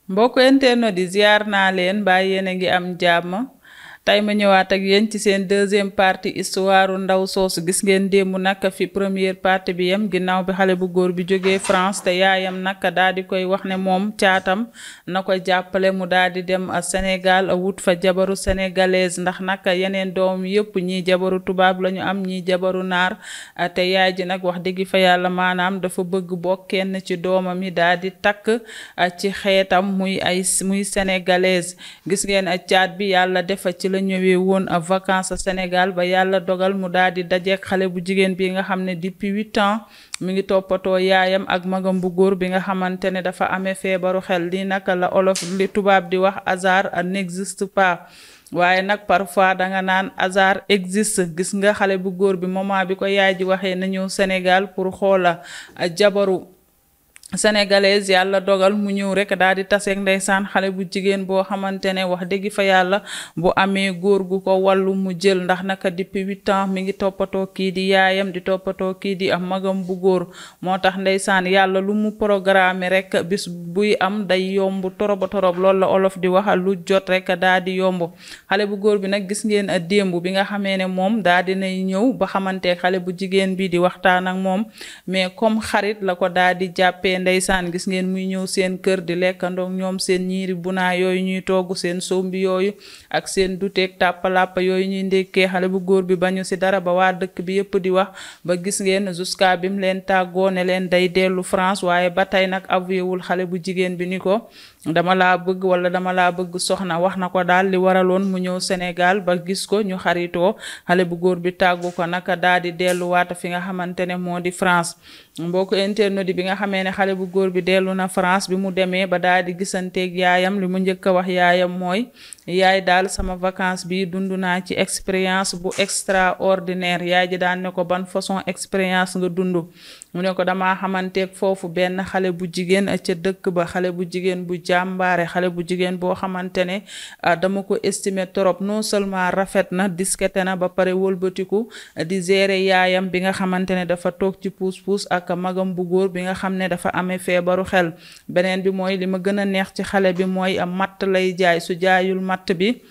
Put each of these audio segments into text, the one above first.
mbokk internet di ziar naa leen ba yéen a ngi am jàmm tey ma ñëwaat ak yéen ci seen deuxième partie histoire ndaw soosu gis ngeen démb nag fi première partie bi yem ginnaaw bi xale bu góor bi jógee France te yaayam nag daal di koy wax ne moom caatam na ko jàppale mu daal di dem Sénégal wut fa jabaru sénégalaise ndax nag yeneen doom yëpp ñii jabaru tubaab lañu am ñii jabaru naar te yaay ji nag wax dëgg fa yàlla maanaam dafa bëgg bokk kenn ci doomam yi daal di takk ci xeetam muy sénégalaise gis ngeen caat bi yàlla defa ci la ñëwee woon a vacances Sénégal ba yàlla dogal mu daal di dajeek xale bu jigéen bi nga xam ne depuis 8 ans mi ngi toppatoo yaayam ak magam bu góor bi nga xamante ne dafa amee feebaru xel lii naka la olof li tubaab di wax hasard n'existe pas waaye nag parfois danga naan hasard existe gis nga xale bu góor bi moment bi ko yaay ji waxee na ñëw Sénégal pour xoola jabaru sénégalaise yàlla dogal mu ñëw rek daal di taseeg ndeysaan xale bu jigéen boo xamante ne wax dëgg fa yàlla bu amee góor gu ko wàllu mu jël ndax naka depuis 8 ans mi ngi toppatoo kii di yaayam di toppatoo kii di am magam bu góor moo tax ndeysaan yàlla lu mu programme rek bis buy am day yomb toroba torob loolu la olof di wax lu jot rek daal di yomb xale bu góor bi nag gis ngeen a démb bi nga xamee ne moom daal dinay ñëw ba xamante xale bu jigéen bi di waxtaan ak moom mais comme xarit la ko daal di jàppee ndeysaan gis ngeen muy ñëw seen kër di lekkandoog ñoom seen ñiiri bunaa yooyu ñuy togg seen sombi yooyu ak seen duteeg tàppalàppa yooyu ñuy ndékkee xale bu góor bi bañu ci dara ba waa dëkk bi yépp di wax ba gis ngeen jusqu'à bi mu leen tàggoo ne leen day dellu France waaye ba tey nag avoué wul xale bu jigéen bi ni ko dama laa bëgg wala dama laa bëgg soxna wax na ko daal li waraloon mu ñëw Sénégal ba gis ko ñu xaritoo xale bu góor bi tàggu ko naka daal di delluwaat fi nga xamante ne moo di France mbokk internet bi nga xamee ne xale bu góor bi dellu na France bi mu demee ba daal di gisanteeg yaayam li mu njëkk a wax yaayam mooy yaay daal sama vacance bi dund naa ci expérience bu extraordinaire yaay ji daan ne ko ban façon expérience nga dund mu ne ko damaa xamanteeg foofu benn xale bu jigéen ca dëkk ba xale bu jigéen bu jàmbaare xale bu jigéen boo xamante ne dama ko estimer trop non seulement rafet na disquette na ba pare wëlbatiku di gérer yaayam bi nga xamante ne dafa toog ci puus-puus ak magam bu góor bi nga xam ne dafa amee feebaru xel beneen bi mooy li ma gën a neex ci xale bi mooy matt lay jaay su jaayul matt bi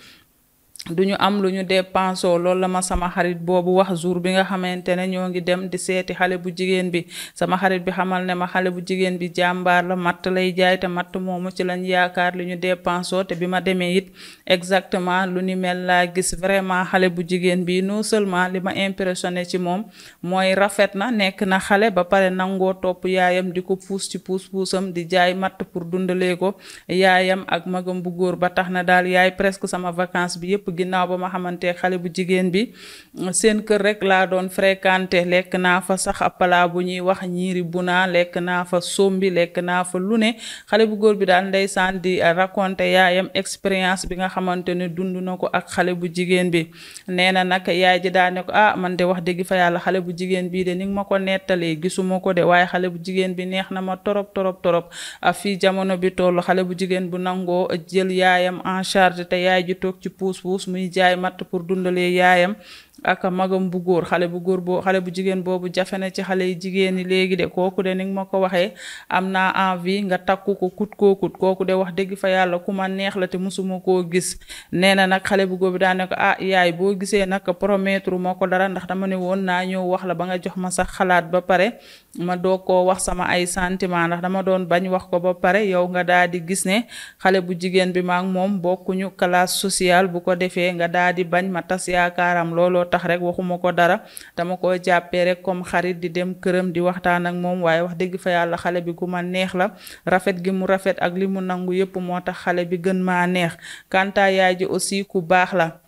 duñu am lu ñu dépensoo loolu la ma sama xarit boobu wax jour bi nga xamante ne ñoo ngi dem di seeti xale bu jigéen bi sama xarit bi xamal ne ma xale bu jigéen bi jàmbaar la matt lay jaay te matt moomu ci lañ yaakaar li ñu dépensoo te bi ma demee it exactement lu ni mel laa gis vraiment xale bu jigéen bi non seulement li ma impressionné ci moom mooy rafet na nekk na xale ba pare nangoo topp yaayam di ko puus ci puus-puusam di jaay matt pour dundalee ko yaayam ak magam bu góor ba tax na daal yaay presque sama vacance bi yépp ginnaaw ba ma xamante xale bu jigéen bi seen kër rek laa doon fréquenté lekk naa fa sax plat bu ñuy wax ñiiri buna lekk naa fa sombi lekk naa fa lu ne xale bu góor bi daal ndeysaan di raconté yaayam expérience bi nga xamante ne dund na ko ak xale bu jigéen bi nee na nag yaay ji daa ne ko man de wax dëgg fa yàlla xale bu jigéen bii de ni nga ma ko nettalee gisuma ko de waaye xale bu jigéen bi neex na ma torop torop torop fii jamono bi tollu xale bu jigéen bu nangoo jël yaayam en charge te yaay ji toog ci puus-puus muy jaay matt pour dundalee yaayam ak magam bu góor xale bu jigéen boobu jafe na ci xale yi jigéen ñi léegi de kooku de ni nga ma ko waxee am naa envie nga takku ko kut koo kut kooku de wax dëgg fa yàlla ku ma neex la te musuma koo gis nee na nag xale bu góor bi daan ne ko yaay boo gisee nag promettre moo ko dara ndax dama ne woon naa ñëw wax la ba nga jox ma sax xalaat ba pare ma doog koo wax sama ay sentiment ndax dama doon bañ wax ko ba pare yow nga daal di gis ne xale bu jigéen bi maak moom bokkuñu classe sociale bu ko defee nga daal di bañ ma tas yaakaaram looloo tax rek waxuma ko dara dama ko jàppee rek comme xarit di dem këram di waxtaan ak moom waaye wax dëgg fa yàlla xale bi ku ma neex la rafet gi mu rafet ak li mu nangu yépp moo tax xale bi gën maa neex kanta yaay ji aussi ku baax la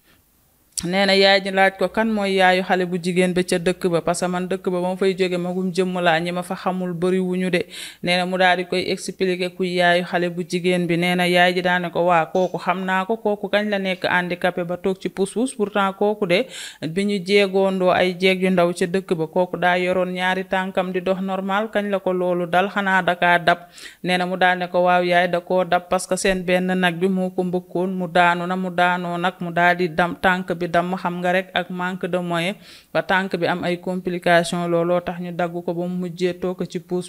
nee na yaay ji laaj ko kan mooy yaayu xale bu jigéen ba ca dëkk ba parce que man dëkk ba ma fay jóge magum jëmm laa ñi ma fa xamul bari wuñu de nee na mu daal di koy expliquer kuy yaayu xale bu jigéen bi nee na yaay ji daane ko waa kooku xam naa ko kooku kañ la nekk handicapé ba toog ci pousse-pousse pourtant kooku de bi ñu jeegoondoo ay jeeg yu ndaw ca dëkk ba kooku daa yoroon ñaari tànkam di dox normal kañ la ko loolu dal xanaa dakaa dab nee na mu daal ne ko waaw yaay da koo dab parce que seen benn nag bi moo ko mbëkkoon mu daanu na mu daanoo nag mu daal di dam tànk bi bi damm xam nga rek ak manque de moyen ba tànk bi am ay complication looloo tax ñu dagg ko ba mu mujjee toog ci puus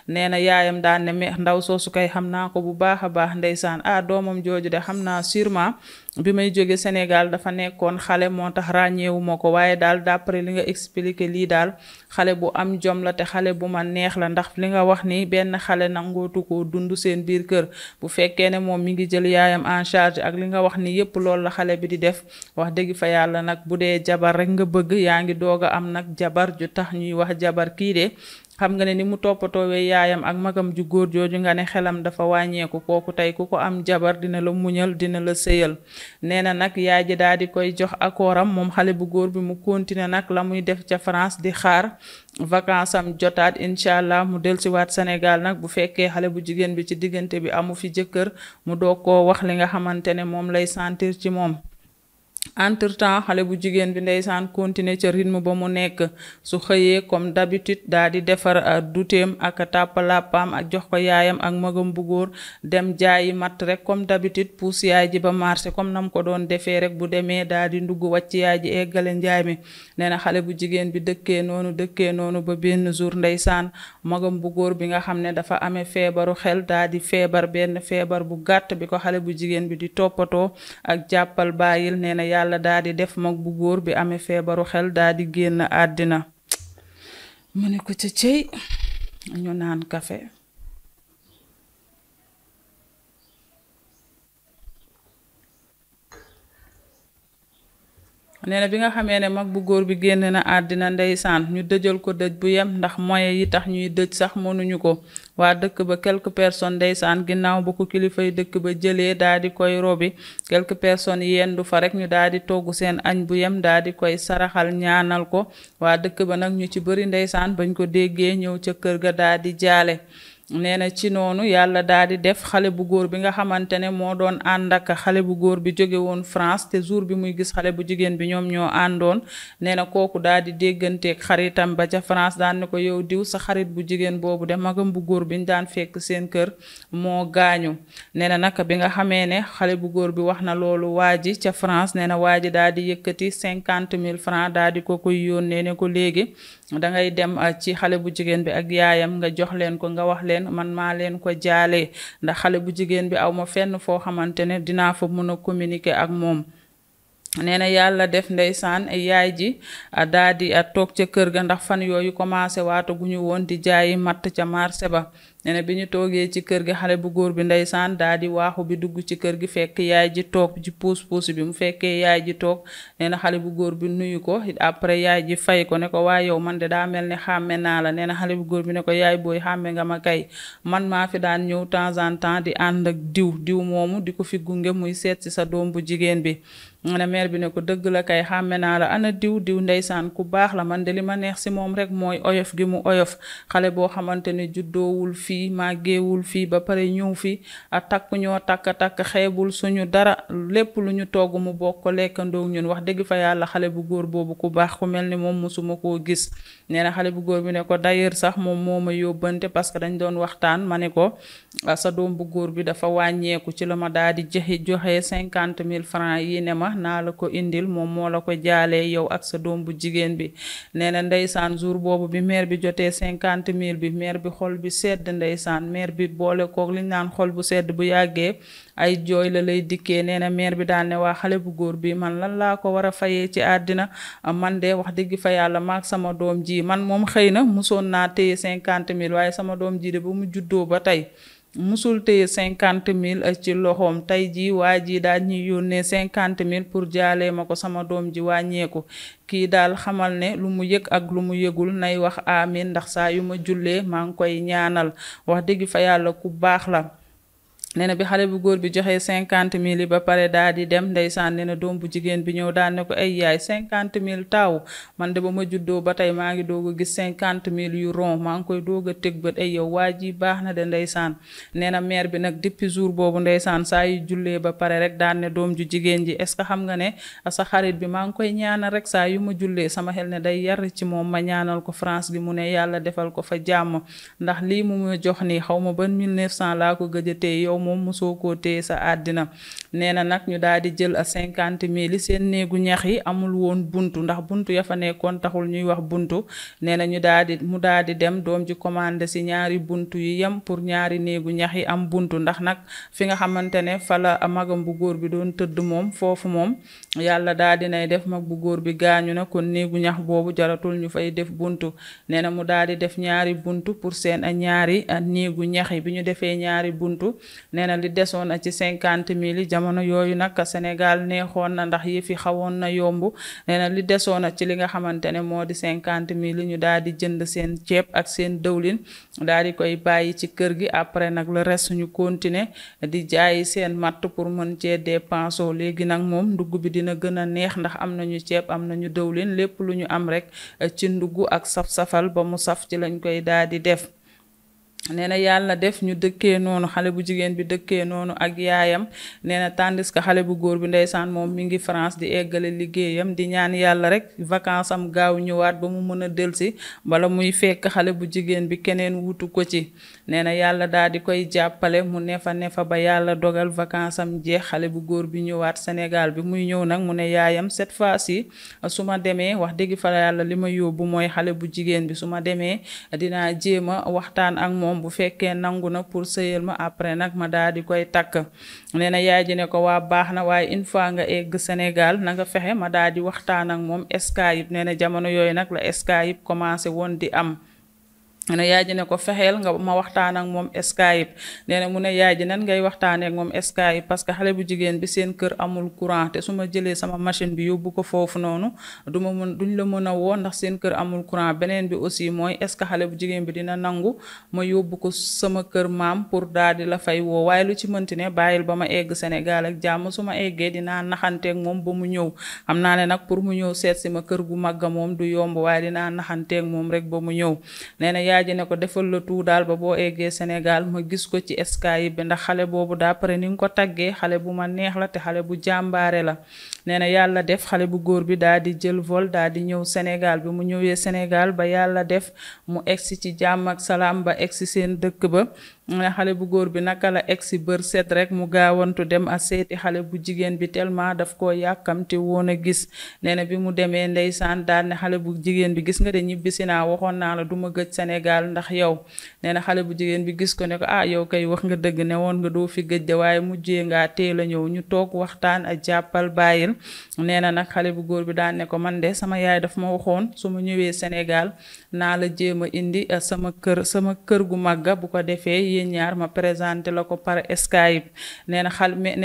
nee na yaayam daan ne mais ndaw soosu kay xam naa ko bu baax a baax ndeysaan doomam jooju de xam naa sûrement bi may jóge Sénégal dafa nekkoon xale moo tax ràññeewu ma ko waaye daal d'après li nga expliqué lii daal xale bu am jom la te xale bu ma neex la ndax li nga wax ni benn xale nangootu ko dund seen biir kër bu fekkee ne moom mi ngi jël yaayam en charge ak li nga wax ni yépp loolu la xale bi di def wax dëgg fa yàlla nag bu dee jabar rek nga bëgg yaa ngi doog a am nag jabar ju tax ñuy wax jabar kii de xam nga ne ni mu toppatoowee yaayam ak magam ju góor jooju nga ne xelam dafa wàññeeku kooku tey ku ko am jabar dina la muñal dina la sëyal nee na nag yaay ji daal di koy jox akooram moom xale bu góor bi mu continuer nag la muy def ca France di xaar vacances am jotaat incha allah mu dellusiwaat Sénégal nag bu fekkee xale bu jigéen bi ci diggante bi amu fi jëkkër mu doog koo wax li nga xamante ne moom lay sentir ci moom. entre temps xale bu jigéen bi ndeysaan continuer ca rythme ba mu nekk su xëyee comme d'habitude daa di defar duteem ak tàppalàppaam ak jox ko yaayam ak magam bu góor dem jaayi matt rek comme d'habitude pousse yaay ji ba marché comme nam ko doon defee rek bu demee daa di ndugg wàcc yaay ji eggale njaay mi nee na xale bu jigéen bi dëkkee noonu ba benn jour ndeysaan magam bu góor bi nga xam ne dafa amee feebaru xel daa di feebar benn feebar bu gàtt bi ko xale bu jigéen bi di toppatoo ak jàppal bàyyil nee na yàlla daa di def mag bu góor bi amee feebaru xel daa di génn àddina mu ne ko ca cëy ñu naan kafe nee na bi nga xamee ne mag bu góor bi génn na àddina ndeysaan ñu dëjal ko dëj bu yem ndax moyens yi tax ñuy dëj sax mënuñu ko waa dëkk ba quelques personnes ndeysaan ginnaaw ba ko kilifay dëkk ba jëlee daa di koy robi quelques personnes yendu fa rek ñu daa di togg seen añ bu yem daa di koy saraxal ñaanal ko waa dëkk ba nag ñu ci bari ndeysaan bañ ko déggee ñëw ca kër ga daa di jaale nee na ci noonu yàlla daal di def xale bu góor bi nga xamante ne moo doon ànd ak xale bu góor bi jóge woon France te jour bi muy gis xale bu jigéen bi ñoom ñoo àndoon nee na kooku daal di dégganteeg xaritam ba ca France daan ne ko yow diw sa xarit bu jigéen boobu de magam bu góor bi ñu daan fekk seen kër moo gaañu nee na naka bi nga xamee ne xale bu góor bi wax na loolu waa ji ca France nee na waa ji daal di yëkkati 50 000 francs daal di ko koy yónnee ne ko léegi dangay dem ci xale bu jigéen bi ak yaayam nga jox leen ko nga wax leen man maa leen ko jaalee ndax xale bu jigéen bi aw ma fenn foo xamante ne dinaa fa mën a communiquer ak moom nee na yàlla def ndeysaan yaay ji daa di toog ca kër ga ndax fan yooyu commencé waata gu ñu woon di jaayi matt ca marché ba nee na bi ñu toogee ci kër gi xale bu góor bi ndeysaan daa di waaxu bi dugg ci kër gi fekk yaay ji toog ci puus bi mu fekkee yaay ji toog nee na xale bu góor bi nuyu ko après yaay ji fay ko ne ko waa yow man de daa mel ni xàmme naa la nee na xale bu góor bi ne ko yaay booy xàmme nga ma kay man maa fi daan ñëw temps en temps di ànd ak diw moomu di ko fi gunge muy seet ci sa doom bu jigéen bi ne mère bi ne ko dëgg la kay xàmme naa la ana diw ndeysaan ku baax la man de li ma neex ci moom rek mooy oyof gi mu oyof xale boo xamante ne juddoowul fii màggeewul fii ba pare ñëw fi a takk ñoo takk xeebul suñu dara lépp lu ñu togg mu bokk lekkandoog ñun wax dëgg fa yàlla xale bu góor boobu ku baax ku mel ni moom musuma koo gis nee na xale bu góor bi ne ko d'ailleurs sax moom moo ma yóbbante parce que dañ doon waxtaan ma ne ko sa doom bu góor bi dafa wàññeeku ci la ma daal di joxe 50 000 francs yi ne ma naa la ko indil moom moo la ko jaalee yow ak sa doom bu jigéen bi nee na ndeysaan jour boobu bi mère bi jotee 50 000 bi mère bi xol bi sedd ndeysaan mère bi boole koog liñ naan xol bu sedd bu yàggee ay jooy la lay dikkee nee na mère bi daan ne waa xale bu góor bi man lan laa ko war a fayee ci àddina man de wax dëgg fa yàlla maag sama doom ji man moom xëy na musoon naa téye 50 000 waaye sama doom ji de ba mu juddoo ba tey musul téye 50 000 ci loxoom tey jii waa ji daal ñuy yónnee 50 000 pour jaalee ma ko sama doom ji wàññeeku kii daal xamal ne lu mu yëg ak lu mu yëgul nay wax amiin ndax saa yu ma jullee maa ngi koy ñaanal wax dëgg fa yàlla ku baax la nee na bi xale bu góor bi joxee 50 000 yi ba pare daa di dem ndeysaan nee na doom bu jigéen bi ñëw daan ne ko ay yaay 50 000 taaw man de ba ma juddoo ba tey maa ngi doog a gis 50 000 yu rond maa ngi koy doog a teg bët ay yow waa ji baax na de ndeysaan nee na mère bi nag depuis jour boobu ndeysaan saa yu jullee ba pare rek daan ne doom ju jigéen ji est-ce que xam nga ne sa xarit bi maa ngi koy ñaanal rek saa yu ma jullee sama xel ne day yar ci moom ma ñaanal ko France gi mu ne yàlla defal ko fa jàmm ndax lii mu ma jox nii xaw ma ban 1900 laa ko gëjatee yow moom mosoo koo téye sa àddina. nee na nag ñu daal di jël 50 000 seen néegu ñax yi amul woon buntu ndax buntu ya fa nekkoon taxul ñuy wax buntu. nee na mu daal di dem doom ji commandé si ñaari buntu yi yem pour ñaari néegu ñax yi am buntu ndax nag fi nga xamante ne fa la magam bu góor bi doon tëdd moom foofu moom yàlla daal dinay def mag bu góor bi gaañu na kon néegu ñax boobu jaratul ñu fay def buntu. nee na mu daal di def ñaari buntu pour seen ñaari néegu ñax yi bi ñu defee ñaari buntu nee na li desoon na ci 50 000 yi jamono yooyu nag Sénégal neexoon na ndax yi fi xawoon na yomb. nee na li desoon na ci li nga xamante ne moo di 50 000 yi ñu daal di jënd seen ceeb ak seen dëwlin daal di koy bàyyi ci kër gi après nag le reste ñu continuer di jaayi seen matt pour mën cee dépense. léegi nag moom ndugg bi dina gën a neex ndax am nañu ceeb am nañu dëwlin lépp lu ñu am rek ci ndugg ak saf-safal ba mu saf ci lañ koy daal di def. nee na yàlla def ñu dëkkee noonu xale bu jigéen bi dëkkee noonu ak yaayam. nee na tandis que xale bu góor bi ndeysaan moom mi ngi France di eggale liggéeyam di ñaan yàlla rek vacances am gaaw ñëwaat ba mu mën a delsi bala muy fekk xale bu jigéen bi keneen wutu ko ci. nee na yàlla daal di koy jàppale mu nefa ba yàlla dogal vacances am jeex xale bu góor bi ñëwaat Sénégal bi muy ñëw nag mu ne yaayam cette fois-ci su ma demee wax dëgg fa yàlla li ma yóbbu mooy xale bu jigéen bi su ma demee dinaa jéem a waxtaan ak moom bu fekkee nangu na pour sëyal ma après nag ma daal di koy takk. nee na yaay ji ne ko waa baax na waaye une fois nga egg Sénégal na nga fexe ma daal di waxtaan ak moom Skype. nee na jamono yooyu nag la Skype commencé woon di am. nee na yaay ji ne ko fexeel nga ma waxtaan ak moom Skype. nee na mu ne yaay ji nan ngay waxtaanee ak moom Skype parce que xale bu jigéen bi seen kër amul courant te su ma jëlee sama machine bi yóbbu ko foofu noonu duñ la mën a woo ndax seen kër amul courant. beneen bi aussi mooy est-ce que xale bu jigéen bi dina nangu ma yóbbu ko sama kër maam pour daal di la fay woo waaye lu ci mënti ne bàyyil ba ma egg Sénégal ak jàmm su ma eggee dinaa naxanteeg moom ba mu ñëw. xam naa ne nag pour mu ñëw seet si ma kër gu màgga moom du yomb waaye dinaa naxanteeg moom rek ba mu ñëw. nee na yaay ji ne ko defal la tout daal ba boo eggee Sénégal ma gis ko ci Skype bi ndax xale boobu d'après ni nga ko taggee xale bu ma neex la te xale bu jàmbaare la. nee na yàlla def xale bu góor bi daal di jël vol daal di ñëw Sénégal bi mu ñëwee Sénégal ba yàlla def mu egsi ci jàmm ak salaam ba egsi seen dëkk ba. ne xale bu góor bi naka la egsi bër set rek mu gaawantu dem a seeti xale bu jigéen bi tellement daf koo yàkkamte woon a gis. nee na bi mu demee ndeysaan daal ne xale bu jigéen bi gis nga de ñibbisi naa waxoon naa la du ma gëj Sénégal ndax yow. nee na xale bu jigéen bi gis ko ne ko yow kay wax nga dëgg ne woon nga doo fi gëj de waaye mujjee ngaa teel a ñëw ñu toog waxtaan ak jàppal bàyyil. nee na nag xale bu góor bi daan ne ko man de sama yaay daf ma waxoon su ma ñëwee Sénégal naa la jéem a indi sama kër gu màgga bu ko defee yéen ñaar ma présenté la ko par Skype. nee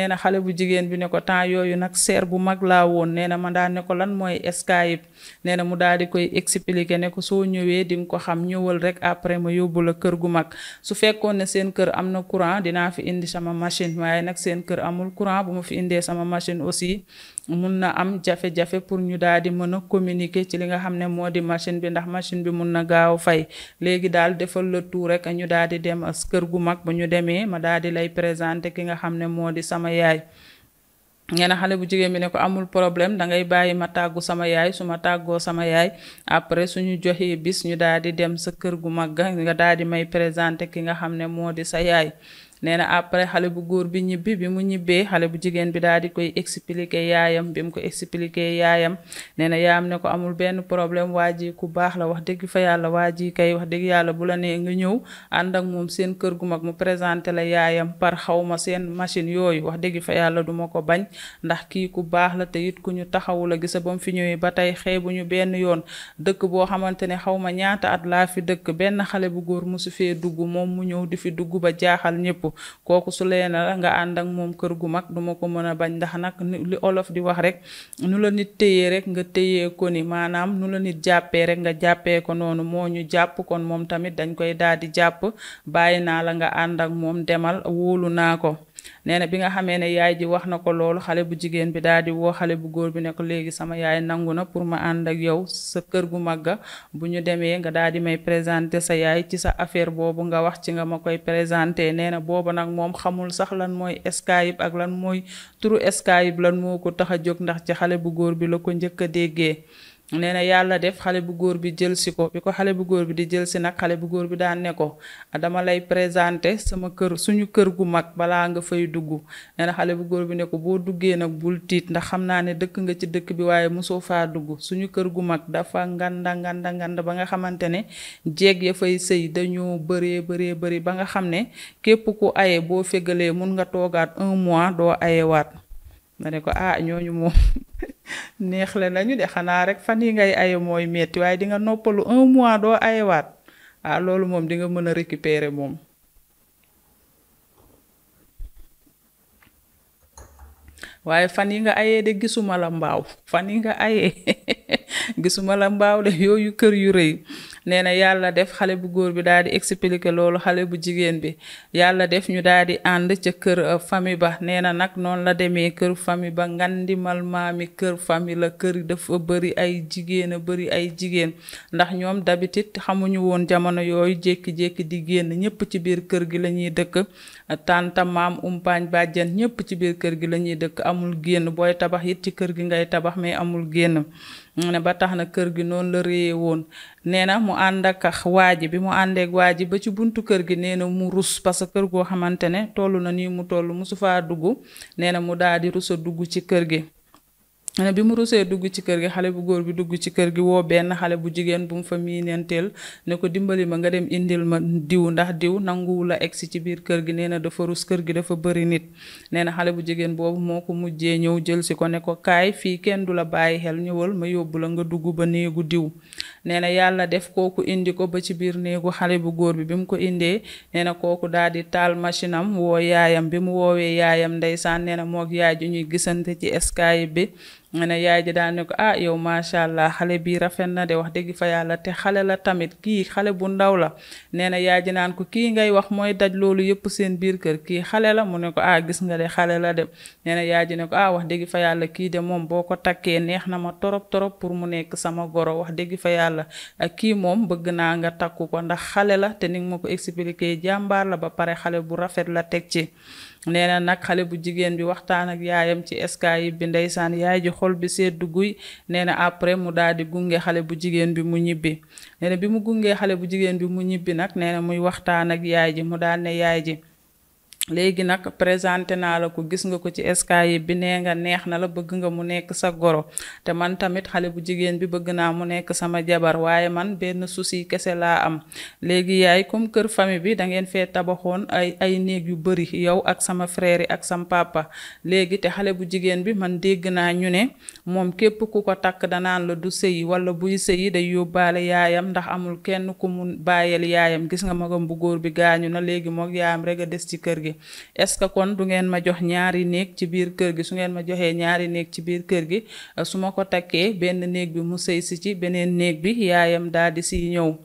na xale bu jigéen bi ne ko temps yooyu nag seer bu mag laa woon. nee na ma daan ne ko lan mooy Skype. nee na mu daal di koy expliquer ne ko soo ñëwee di nga ko xam ñëwal rek après ma yóbbu la kër gu mag. su fekkoon ne seen kër am na courant dinaa fi indi sama machine waaye nag seen kër amul courant bu ma fi indee sama machine aussi mun na am jafe-jafe pour ñu daal di mën a communiquer ci li nga xam ne moo di machine bi ndax machine bi mun na gaaw fay. léegi daal defal la tout rek ñu daal di dem kër gu mag bu ñu demee ma daal di lay présenter ki nga xam ne moo di sama yaay. nee na xale bu jigéen bi ne ko amul problème dangay bàyyi ma tàggu sama yaay su ma tàggoo sama yaay après suñu joxee bis ñu daal di dem sa kër gu mag nga daal di may présenter ki nga xam ne moo di sa yaay. nee na après xale bu góor bi ñibbi bi mu ñibbee xale bu jigéen bi daal di koy expliquer yaayam bi mu ko expliquer yaayam. nee na yaayam ne ko amul benn problème waa ji ku baax la wax dëgg fa yàlla waa ji kay wax dëgg yàlla bu la nee nga ñëw ànd ak moom seen kër gu mag mu présenté la yaayam par xawma seen machine yooyu wax dëgg fa yàlla duma ko bañ ndax kii ku baax la te it ku ñu taxawu la gisa ba mu fi ñëwee ba tey xeebuñu benn yoon. dëkk boo xamante ne xawma ñaata at laa fi dëkk benn xale bu góor musu fee dugg moom mu ñëw di fi dugg ba jaaxal ñëpp. kooku su leena la nga ànd ak moom kër gu mag duma ko mën a bañ ndax nag li olof di wax rek nu la nit téyee rek nga téyee ko ni maanaam nu la nit jàppee rek nga jàppee ko noonu moo ñu jàpp kon moom tamit dañ koy daal di jàpp bàyyi naa la nga ànd ak moom demal wóolu naa ko. nee na bi nga xamee ne yaay ji wax na ko loolu xale bu jigéen bi daal di woo xale bu góor bi ne ko léegi sama yaay nangu na pour ma ànd ak yow sa kër gu magga bu ñu demee nga daal di may présenter sa yaay ci sa affaire boobu nga wax ci nga ma koy présenter. nee na booba nag moom xamul sax lan mooy Skype ak lan mooy turu Skype lan moo ko tax a jóg ndax ci xale bu góor bi la ko njëkk a déggee. nee na yàlla def xale bu góor bi jël si ko bi ko xale bu góor bi di jël si nag xale bu góor bi daan ne ko dama lay présenter sama kër suñu kër gu mag balaa nga fay dugg. nee na xale bu góor bi ne ko boo duggee nag bul tiit ndax xam naa ne dëkk nga ci dëkk bi waaye mosoo faa dugg suñu kër gu mag dafa nganda ba nga xamante ne jeeg ya fay sëy dañoo bëree ba nga xam ne képp ku aye boo fégalee mun nga toogaat 1 mois doo ayewaat. nga ne ko ñooñu moom neexle nañu de xanaa rek fan yi ngay aye mooy metti waaye di nga noppalu 1 mois doo ayewaat loolu moom di nga mën a récupérer moom. waaye fan yi nga ayee de gisuma la mbaaw fan yi nga ayee gisuma la mbaaw de yooyu kër yu rëy. nee na yàlla def xale bu góor bi daal di expliquer loolu xale bu jigéen bi yàlla def ñu daal di ànd ca kër famille ba. nee na nag noonu la demee kër famille ba ngandimal maami kër famille la kër dafa bëri ay jigéen a bëri ay jigéen ndax ñoom d'habitude xamuñu woon jamono yooyu jékki-jékki di génn ñëpp ci biir kër gi la ñuy dëkk. tànta maam umpaañ bàjjan ñëpp ci biir kër gi la ñuy dëkk amul génn booy tabax it ci kër gi ngay tabax mais amul génn. ne ba tax na kër gi noonu la réye woon. nee na mu ànd ak waaji bi mu àndeek waaji ba ci buntu kër gi nee na mu rus parce que kër goo xamante ne toll na nii mu toll musu faa dugg. nee na mu daal di rus a dugg ci kër gi. bi mu rusee dugg ci kër gi xale bu góor bi dugg ci kër gi woo benn xale bu jigéen bu mu fa miinenteel ne ko dimbali ma nga dem indil ma diw ndax diw nanguwu la egsi ci biir kër gi. nee na dafa rus kër gi dafa bëri nit. nee na xale bu jigéen boobu moo ko mujjee ñëw jël si ko ne ko kaay fii kenn du la bàyyi xel ñëwal ma yóbbu la nga dugg ba néegu diw. nee na yàlla def kooku indi ko ba ci biir néegu xale bu góor bi mu ko indee nee na kooku daal di taal machine am woo yaayam bi mu woowee yaayam ndeysaan nee na moog yaay ju ñuy gisante ci Skype bi. nga ne yaay ji daan ne ko yow macha allah xale bii rafet na de wax dëgg fa yàlla te xale la tamit kii xale bu ndaw la. nee na yaay ji naan ko kii ngay wax mooy daj loolu yëpp seen biir kër kii xale la mu ne ko gis nga de xale la de. nee na yaay ji ne ko wax dëgg fa yàlla kii de moom boo ko takkee neex na ma torop pour mu nekk sama goro wax dëgg fa yàlla ak kii moom bëgg naa nga takku ko ndax xale la te ni nga ma ko expliqué jàmbaar la ba pare xale bu rafet la teg ci. nee na nag xale bu jigéen bi waxtaan ak yaayam ci Skype bi ndeysaan yaay ji xol bi seddu guy. nee na après mu daal di gunge xale bu jigéen bi mu ñibbi. nee na bi mu gungee xale bu jigéen bi mu ñibbi nag nee na muy waxtaan ak yaay ji mu daal ne yaay ji léegi nag présenté naa la ko gis nga ko ci Skype bi nee nga neex na la bëgg nga mu nekk sa goro te man tamit xale bu jigéen bi bëgg naa mu nekk sama jabar waaye man benn souci kese laa am. léegi yaay comme kër famille bi da ngeen fee tabaxoon ay néeg yu bëri yow ak sama frère yi ak sama papa léegi te xale bu jigéen bi man dégg naa ñu ne moom képp ku ko takk danaan la du sëyi wala buy sëyi day yóbbaale yaayam ndax amul kenn ku mu bàyyeel yaayam gis nga magam bu góor bi gaañu na léegi moog yaayam rek a des ci kër gi. est-ce que kon du ngeen ma jox ñaari néeg ci biir kër gi su ngeen ma joxee ñaari néeg ci biir kër gi su ma ko takkee benn néeg bi mu sëy si ci beneen néeg bi yaayam daal di siy ñëw.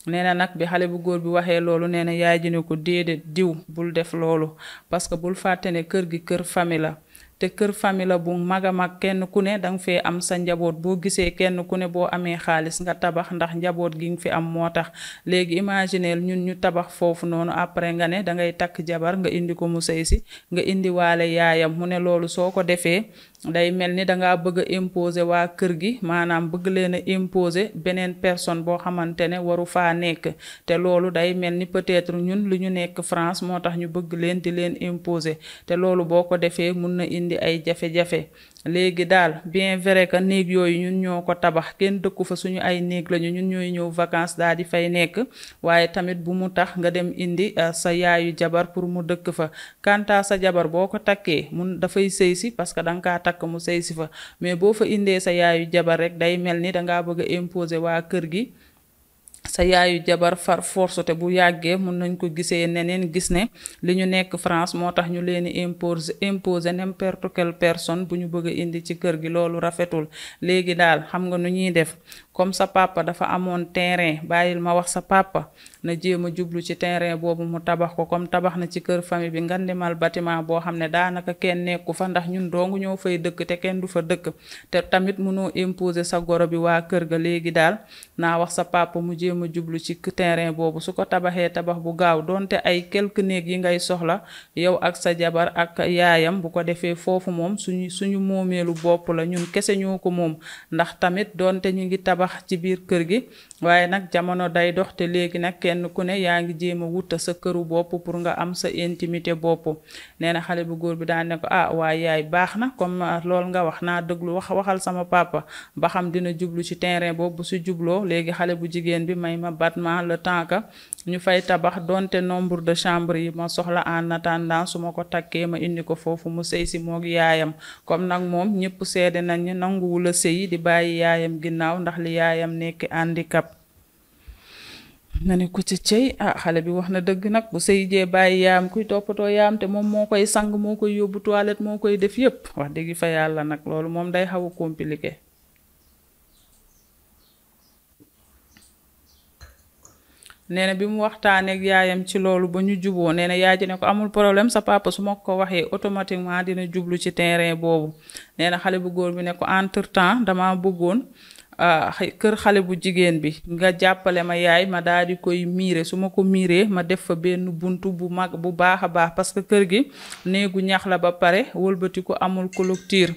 nee na nag bi xale bu góor bi waxee loolu nee na yaay ji ne ko déedéet diw bul def loolu parce que bul fàtte ne kër gi kër famille la. te kër famille la bu mag a mag kenn ku ne danga fee am sa njaboot boo gisee kenn ku ne boo amee xaalis nga tabax ndax njaboot gi nga fi am moo tax. léegi imagineel ñun ñu tabax foofu noonu après nga ne dangay takk jabar nga indi ko mu sëy si nga indi waale yaayam mu ne loolu soo ko defee day mel ni dangaa bëgg a imposer waa kër gi maanaam bëgg leen a imposer beneen personne boo xamante ne waru faa nekk te loolu day mel ni peut-être ñun lu ñu nekk France moo tax ñu bëgg leen di leen imposer te loolu boo ko defee mun na indi ay jafe-jafe. léegi daal bien vrai que néeg yooyu ñun ñoo ko tabax kenn dëkku fa suñu ay néeg lañu ñun ñooy ñëw vacances daal di fay nekk waaye tamit bu mu tax nga dem indi sa yaayu jabar pour mu dëkk fa. kanta sa jabar boo ko takkee mun dafay sëy si parce que danga kaa takk mu sëy si fa mais boo fa indee sa yaayu jabar rek day mel ni dangaa bëgg a imposer waa kër gi sa yaayu jabar far force te bu yàggee mun nañ ko gisee neneen gis ne li ñu nekk France moo tax ñu leen imposer n'importe quelle personne bu ñu bëgg a indi ci kër gi loolu rafetul. léegi daal xam nga nu ñuy def comme sa papa dafa amoon terrain bàyyil ma wax sa papa na jéem a jublu ci terrain boobu mu tabax ko comme tabax na ci kër famille bi ngandimal bâtiment boo xam ne daanaka kenn nekku fa ndax ñun dong ñoo fay dëkk te kenn du fa dëkk te tamit mënoo imposer sa goro bi waa kër ga léegi daal naa wax sa papa mu jéem a jublu ci terrain boobu su ko tabaxee tabax bu gaaw donte ay quelques néeg yi ngay soxla yow ak sa jabar ak yaayam bu ko defee foofu moom suñu moomeelu bopp la ñun kese ñoo ko moom ndax tamit donte ñu ngi tabax ci biir kër gi waaye nag jamono day dox te léegi nag kenn ku ne yaa ngi jéem a wuta sa këru bopp pour nga am sa intimité bopp nee na xale bu góor bi daan ne ko ah waaye yaay baax na comme loolu nga wax naa déglu waxal sama papa ba xam dina jublu ci terrain boobu bu si jubloo léegi xale bu jigéen bi may ma battement le temps que ñu fay tabax donte nombre de chambre yi ma soxla en attendant su ma ko takkee ma indi ko foofu mu sëy si moog yaayam comme nag moom ñëpp seede nañ nanguwula sëy di bàyyi yaayam ginnaaw ndax li yaayam nekk handicap na ne ko ci cey xale bi wax na dëgg nag bu sëy jee bàyyi yaayam kuy toppatoo yaayam te moom moo koy sang moo koy yóbbu toilette moo koy def yépp wax dëgg fa yàlla nag loolu moom day xaw a compliqué nee na bi mu waxtaaneek yaayam ci loolu ba ñu juboo nee na yaay ji ne ko amul problème sa papa su ma ko waxee automatiquement dina jublu ci terrain boobu nee na xale bu góor bi ne ko entre temps dama bëggoon kër xale bu jigéen bi nga jàppale ma yaay ma daal di koy miire su ma ko miiree ma def fa benn buntu bu mag bu baax a baax parce que kër gi néegu ñax la ba pare wëlbati ko amul clôture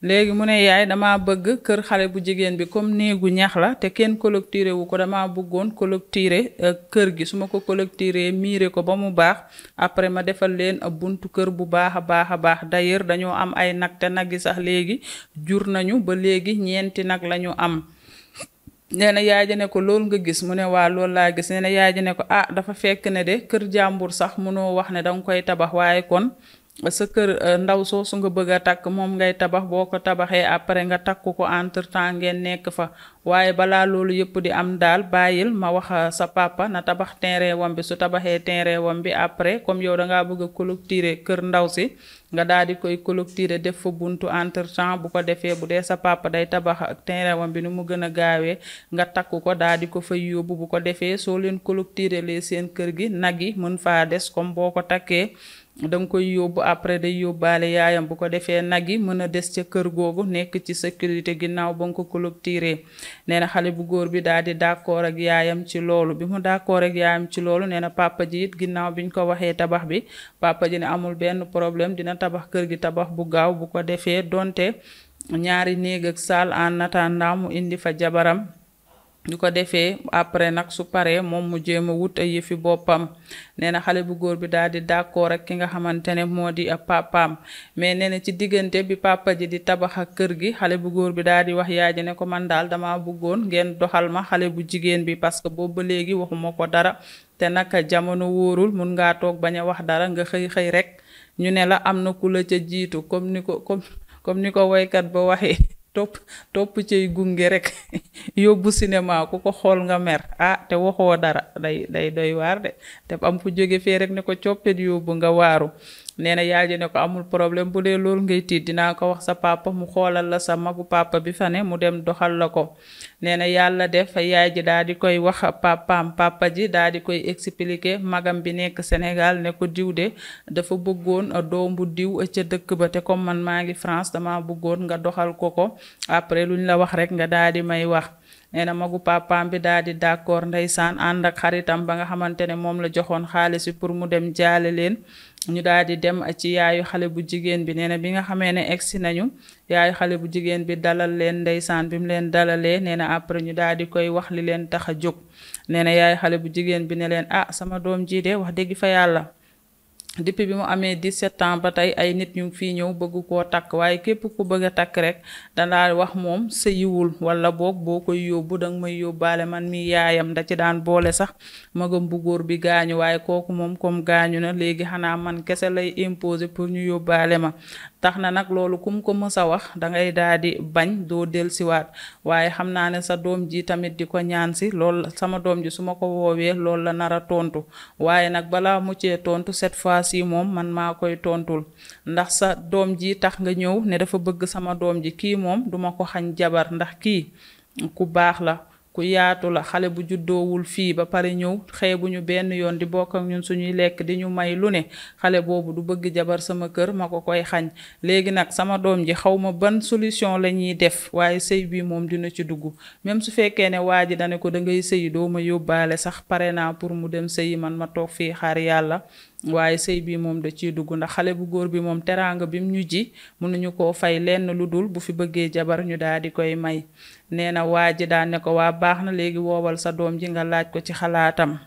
léegi mu ne yaay dama bëgg kër xale bu jigéen bi comme néegu ñax la te kenn clôturé wu ko dama bëggoon clôturé kër gi su ma ko clôturé miire ko ba mu baax après ma defal leen buntu kër bu baax a baax d'ailleurs dañoo am ay nag te nag yi sax léegi jur nañu ba léegi ñeenti nag lañu am nee na yaay ji ne ko loolu nga gis mu ne waa loolu laa gis nee na yaay ji ne ko dafa fekk ne de kër jàmbur sax mënoo wax ne danga koy tabax waaye kon sa kër ndaw soosu nga bëgg a takk moom ngay tabax boo ko tabaxee après nga takk ko entre temps ngeen nekk fa waaye balaa loolu yëpp di am daal bàyyil ma wax sa papa na tabax terrain wam bi su tabaxee terrain wam bi après comme yow dangaa bëgg a clôturer kër ndaw si nga daal di koy clôturer def fa buntu entre temps bu ko defee bu dee sa papa day tabax terrain wam bi nu mu gën a gaawee nga takk ko daal di ko fay yóbbu bu ko defee soo leen clôturer lee seen kër gi nag yi mën faa des comme boo ko takkee danga koy yóbbu après day yóbbaale yaayam bu ko defee nag yi mën a des ca kër googu nekk ci sécurité ginnaaw ba nga ko clôturer nee na xale bu góor bi daal di d'accord ak yaayam ci loolu bi mu d'accord ak yaayam ci loolu nee na papa ji it ginnaaw biñ ko waxee tabax bi papa ji ne amul benn problème dina tabax kër gi tabax bu gaaw bu ko defee donte ñaari néeg ak salle en attendant mu indi fa jabaram du ko defee après nag su paree moom mu jéem a wut ay yëfi boppam nee na xale bu góor bi daal di d'accord ak ki nga xamante ne moo di papaam mais nee na ci diggante bi papa ji di tabax ak kër gi xale bu góor bi daal di wax yaay ji ne ko man daal dama bëggoon ngeen doxal ma xale bu jigéen bi parce que boobu ba léegi waxuma ko dara te naka jamono wóorul mun ngaa toog bañ a wax dara nga xëy rek ñu ne la am na ku la ca jiitu comme ni ko woykat ba waxee topp cay gunge rek yóbbu cinéma ku ko xool nga mer te waxoo dara day doy waar de te am fu jóge fee rek ne ko coppet yóbbu nga waaru nee na yaay ji ne ko amul problème bu dee loolu ngay tiit dinaa ko wax sa papa mu xoolal la sa magu papa bi fa ne mu dem doxal la ko nee na yàlla def yaay ji daal di koy wax papaam papa ji daal di koy expliquer magam bi nekk Sénégal ne ko diw de dafa bëggoon doom bu diw ca dëkk ba te comme man maa ngi France dama bëggoon nga doxal ko après luñ la wax rek nga daal di may wax nee na magu papaam bi daal di d'accord ndeysaan ànd ak xaritam ba nga xamante ne moom la joxoon xaalis bi pour mu dem jaale leen ñu daal di dem ci yaayu xale bu jigéen bi nee na bi nga xamee ne egsi nañu yaayu xale bu jigéen bi dalal leen ndeysaan bi mu leen dalalee nee na après ñu daal di koy wax li leen tax a jóg nee na yaayu xale bu jigéen bi ne leen sama doom ji de wax dëgg fa yàlla depuis bi mu amee 17 ans ba tey ay nit ñu fii ñëw bëgg koo takk waaye képp ku bëgg a takk rek danaa wax moom sëyiwul wala boog boo koy yóbbu danga may yóbbaale man mi yaayam da ci daan boole sax magam bu góor bi gaañu waaye kooku moom comme gaañu na léegi xanaa man kese lay imposer pour ñu yóbbaale ma tax na nag loolu kum ko mës a wax dangay daal di bañ doo dellusiwaat waaye xam naa ne sa doom ji tamit di ko ñaan si loolu sama doom ji su ma ko woowee loolu la nar a tontu waaye nag balaa muccee tontu cette fois ci moom man maa koy tontul ndax sa doom ji tax nga ñëw ne dafa bëgg sama doom ji kii moom duma ko xañ jabar ndax kii ku baax la ku yaatu la xale bu juddoowul fii ba pare ñëw xeebuñu benn yoon di bokk ak ñun suñuy lekk di ñu may lu ne xale boobu du bëgg jabar sama kër ma ko koy xañ léegi nag sama doom ji xaw ma ban solution la ñuy def waaye sëy bi moom dina ci dugg même su fekkee ne waa ji dane ko da ngay sëyi doo ma yóbbaale sax pare naa pour mu dem sëyi man ma toog fii xaar yàlla waaye sëy bi moom da ciy dugg ndax xale bu góor bi moom teraanga bim ñu ji mënuñu koo fay lenn lu dul bu fi bëggee jabar ñu daal di koy may nee na waa ji daan ne ko waa baax na léegi woowal sa doom ji nga laaj ko ci xalaatam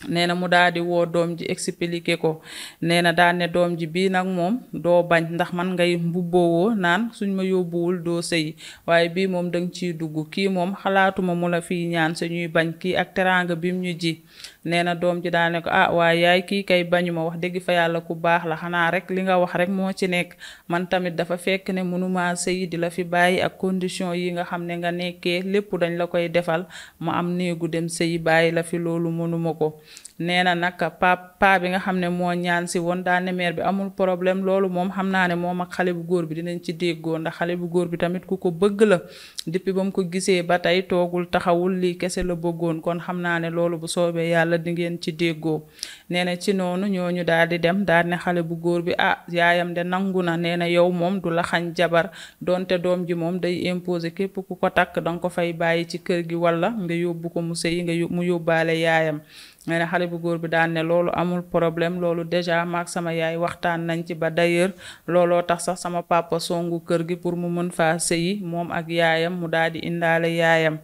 nee na mu daal di woo doom ji expliqué ko nee na daan ne doom ji bii nag moom doo bañ ndax man ngay mbubboowoo naan suñ ma yóbbuwul doo sëyi waaye bii moom danga ciy dugg kii moom xalaatuma mu la fiy ñaan suñuy bañ kii ak teraanga bim ñu ji nee na doom ji daal ne ko ah waaye yaay kii kay bañuma wax dëgg fa yàlla ku baax la xanaa rek li nga wax rek moo ci nekk man tamit dafa fekk ne mënuma sëyi di la fi bàyyi ak condition yi nga xam ne nga nekkee lépp dañ la koy defal ma am néegu dem sëyi bàyyi la fi loolu mënuma ko nee na nag paa bi nga xam ne moo ñaan si woon daane mère bi amul problème loolu moom xam naa ne moom ak xale bu góor bi dinañ ci déggoo ndax xale bu góor bi tamit ku ko bëgg la depuis ba mu ko gisee ba tey toogul taxawul lii kese la bëggoon kon xam naa ne loolu bu soobee yàlla di ngeen ci déggoo nee na ci noonu ñooñu daal di dem daal ne xale bu góor bi ah yaayam de nangu na nee na yow moom du la xañ jabar donte doom ji moom day imposer képp ku ko takk danga ko fay bàyyi ci kër gi wala nga yóbbu ko mu sëyi mu yóbbaale yaayam nee na xale bu góor bi daan ne loolu amul problème loolu déjà maak sama yaay waxtaan nañ ci ba d'ailleurs looloo tax sax sama papa songu kër gi pour mu mën faa sëyi moom ak yaayam mu daal di indaale yaayam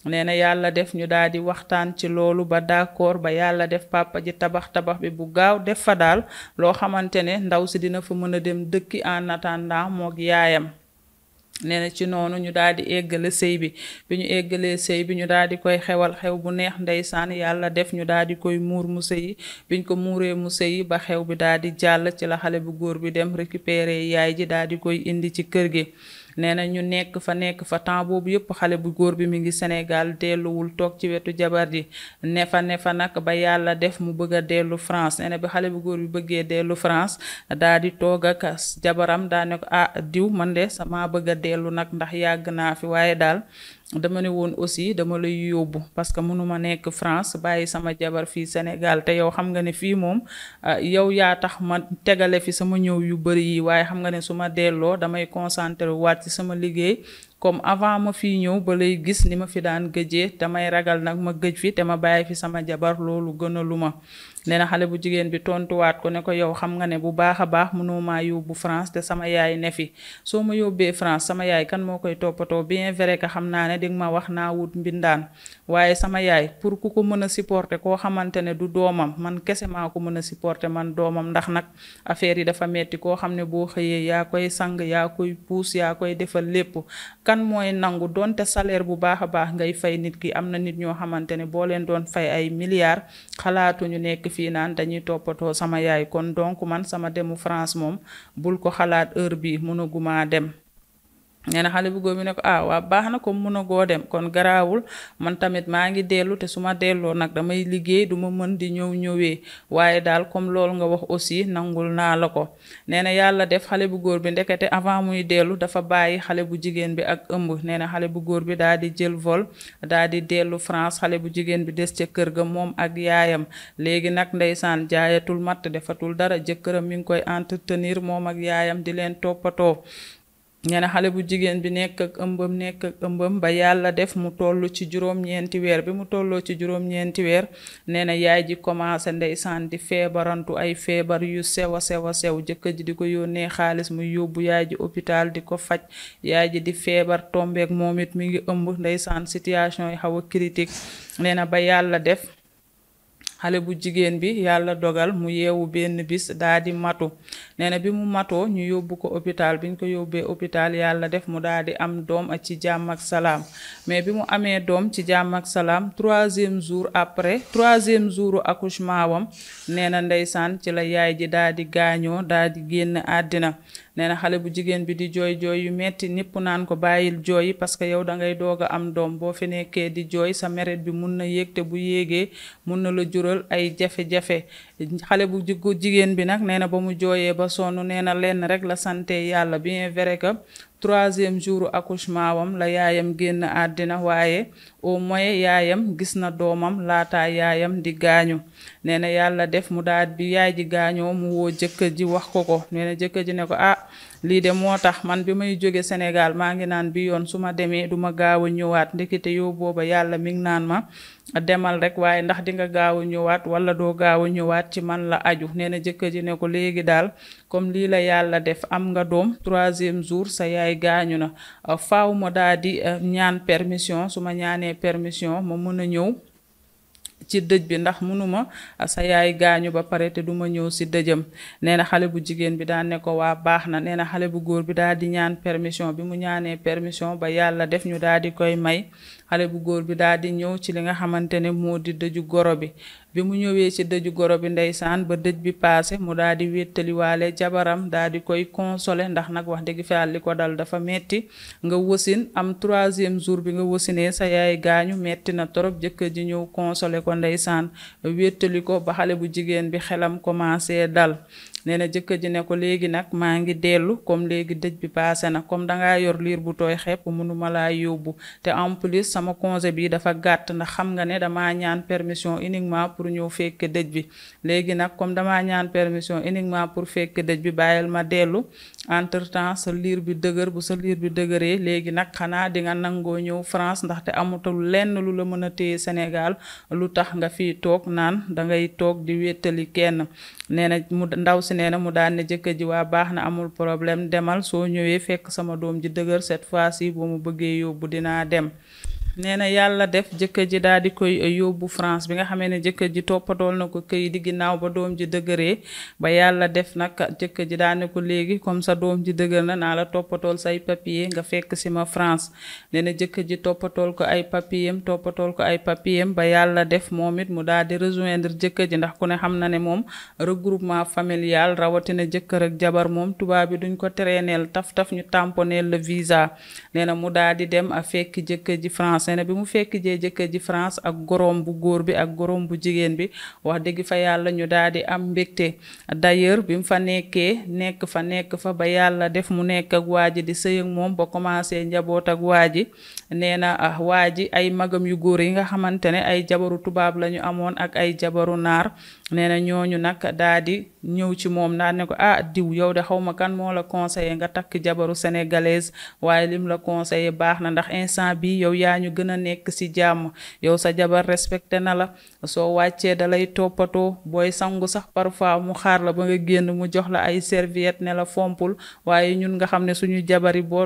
nee na yàlla def ñu daal di waxtaan ci loolu ba d'accord ba yàlla def papa ji tabax bi bu gaaw def fa daal loo xamante ne ndaw si dina fa mën a dem dëkki en attendant mook yaayam nee na ci noonu ñu daal di eggale sëy bi ñu eggalee sëy bi ñu daal di koy xewal xew bu neex ndeysaan yàlla def ñu daal di koy muur mu sëyi biñ ko muuree mu sëyi ba xew bi daal di jàll ci la xale bu góor bi dem récupérer yaay ji daal di koy indi ci kër gi nee na ñu nekk fa temps boobu yëpp xale bu góor bi mi ngi Sénégal delluwul toog ci wetu jabar ji ne fa nag ba yàlla def mu bëgg a dellu France nee na bi xale bu góor bi bëggee dellu France daal di toog ak jabaram daa ne ko ah diw man de sama bëgg a dellu nag ndax yàgg naa fi waaye daal dama ne woon aussi dama lay yóbbu parce que mënuma nekk France bàyyi sama jabar fii Sénégal te yow xam nga ne fii moom yow yaa tax ma tegale fi sama ñëw yu bari yi waaye xam nga ne su ma delloo damay concentré waat ci sama liggéey comme avant ma fii ñëw ba lay gis ni ma fi daan gëjee damay ragal nag ma gëj fi te ma bàyyi fi sama jabar loolu gënalu ma nee na xale bu jigéen bi tontuwaat ko ne ko yow xam nga ne bu baax a baax mënoo maa yóbbu France te sama yaay ne fi soo ma yóbbee France sama yaay kan moo koy toppatoo bien vrai que xam naa ne dinga ma wax naa wut mbindaan waaye sama yaay pour ku ko mën a supporter koo xamante ne du doomam man kese maa ko mën a supporter man doomam ndax nag affaire yi dafa metti koo xam ne boo xëyee yaa koy sang yaa koy puus yaa koy defal lépp kan mooy nangu donte salaire bu baax a baax ngay fay nit ki am na nit ñoo xamante ne boo leen doon fay ay milliards xalaatuñu nekk fii naan dañuy toppatoo sama yaay kon donc man sama demu France moom bul ko xalaat heure bi mënaguma dem nee na xale bu góor bi ne ko ah waa baax na comme mën a goo dem kon garaawul man tamit maa ngi dellu te su ma delloo nag damay liggéey du ma mën di ñëwee waaye daal comme loolu nga wax aussi nangul naa la ko nee na yàlla def xale bu góor bi ndekete avant muy dellu dafa bàyyi xale bu jigéen bi ak ëmb nee na xale bu góor bi daal di jël vol daal di dellu France xale bu jigéen bi des ca kër ga moom ak yaayam léegi nag ndeysaan jaayatul matt defatul dara jëkkëram mi ngi koy entretenir moom ak yaayam di leen toppatoo ñene xale bu jigéen bi nekk ak ëmbam ba yàlla def mu toll ci juróom-ñeenti weer bi mu tolloo ci juróom-ñeenti weer nee na yaay ji commencé ndeysaan di feebarantu ay feebar yu sew a sew jëkkër ji di ko yónnee xaalis muy yóbbu yaay ji hôpital di ko faj yaay ji di feebar tombeek moom it mi ngi ëmb ndeysaan situation yi xaw a critique nee na ba yàlla def xale bu jigéen bi yàlla dogal mu yeewu benn bis daa di matu nee na bi mu matoo ñu yóbbu ko hôpital biñ ko yóbbee hôpital yàlla def mu daa di am doom ak ci jàmm ak salaam mais bi mu amee doom ci jàmm ak salaam troisième jour accouchement wam nee na ndeysaan ci la yaay ji daa di gaañoo daa di génn àddina nee na xale bu jigéen bi di jooy yu metti ñépp naan ko bàyyil jooy parce que yow da ngay doog a am doom boo fi nekkee di jooy sa meret bi mun na yéeg te bu yéegee mun na la jural jural ay jafe-jafe. xale bu jigéen bi nag nee na ba mu jooyee ba sonn nee na lenn rek la sante yàlla, bien vrai que 3e jour accouchement wam la yaayam génn àddina, waaye au moins yaayam gis na doomam laata yaayam di gaañu. nee na yàlla def mu daal bi yaay ji gaañoo mu woo jëkkër ji wax ko nee na jëkkër ji ne ko lii de moo tax man bi may jóge Sénégal maa ngi naan bi yoon su ma demee du ma gaaw a ñëwaat, ndekete yow booba yàlla mi ngi naan ma demal rek, waaye ndax di nga gaaw a ñëwaat wala doo gaaw a ñëwaat ci man la aju. nee na jëkkër ji ne ko léegi daal comme lii la yàlla def am nga doom 3e jour sa yaay gaañu na, faaw ma daal di ñaan permission, su ma ñaanee permission ma mën a ñëw ci dëj bi ndax mënuma sa yaay gaañu ba pare te duma ñëw si dëjëm. nee na xale bu jigéen bi daan ne ko waa baax na. nee na xale bu góor bi daal di ñaan permission, bi mu ñaanee permission ba yàlla def ñu daal di koy may. xale bu góor bi daal di ñëw ci li nga xamante ne moo di dëju goro bi mu ñëwee ci dëju goro bi ndeysaan ba dëj bi paase mu daal di wéttaliwaale jabaram daal di koy consoler, ndax nag wax dëgg fa yàlla li ko dal dafa metti. nga wasin am 3e jour bi nga wasinee sa yaay gaañu metti na torop. jëkkër ji ñëw consoler ko ndeysaan wéttali ko ba xale bu jigéen bi xelam commencé dal. nee na jëkkër ji ne ko léegi nag maa ngi dellu, comme léegi dëj bi paase na, comme dangaa yor liir bu tooy xepp mënuma laa yóbbu, te en plus sama congé bi dafa gàtt ndax xam nga ne damaa ñaan permission uniquement pour ñëw fekk dëj bi. léegi nag comme damaa ñaan permission uniquement pour fekk dëj bi bàyyil ma dellu, entre temps sa liir bi dëgër, bu sa liir bi dëgëree léegi nag xanaa di nga nangoo ñëw France, ndaxte amatul lenn lu la mën a téye Sénégal lu tax nga fii toog naan dangay toog di wéttali kenn. nee na mu ndaw si nee na mu daan ne jëkkër ji waa baax na amul problème demal, soo ñëwee fekk sama doom ji dëgër cette fois-ci boo mu bëggee yóbbu dinaa dem. nee na yàlla def jëkkër ji daal di koy yóbbu France, bi nga xamee ne jëkkër ji toppatool na ko këyit di ginnaaw ba doom ji dëgëree ba yàlla def nag jëkkër ji daal ne ko léegi comme sa doom ji dëgër na naa la toppatool say papier nga fekk si ma France. nee na jëkkër ji toppatool ko ay papier ba yàlla def moom it mu daal di rejoindre jëkkër ji, ndax ku ne xam na ne moom regroupement familial rawatina jëkkër ak jabar moom tubaab bi duñ ko tereeneel taf ñu tamponeel le visa. nee na mu daal di dem a fekk jëkkër ji France. nee na bi mu fekk jee jëkkër ji France ak gorom bu góor bi ak gorom bu jigéen bi wax dëgg fa yàlla ñu daal di am mbégte. d'ailleurs bi mu fa nekk fa ba yàlla def mu nekk ak waa ji di sëy ak moom ba commencé njaboot ak waa ji. nee na waa ji ay magam yu góor yi nga xamante ne ay jabaru tubaab la ñu amoon ak ay jabaru naar. nee na ñooñu nag daal di ñëw ci moom daal ne ko diw yow de xaw ma kan moo la conseillé nga takk jabaru sénégalaise, waaye lim la conseillé baax na ndax instant bi yow yaa ñu gën a nekk ci jàmm, yow sa jabar respecté na la, soo wàccee da lay toppatoo, booy sangu sax parfois mu xaar la ba nga génn mu jox la ay serviette ne la fompul. waaye ñun nga xam ne suñu jabari bu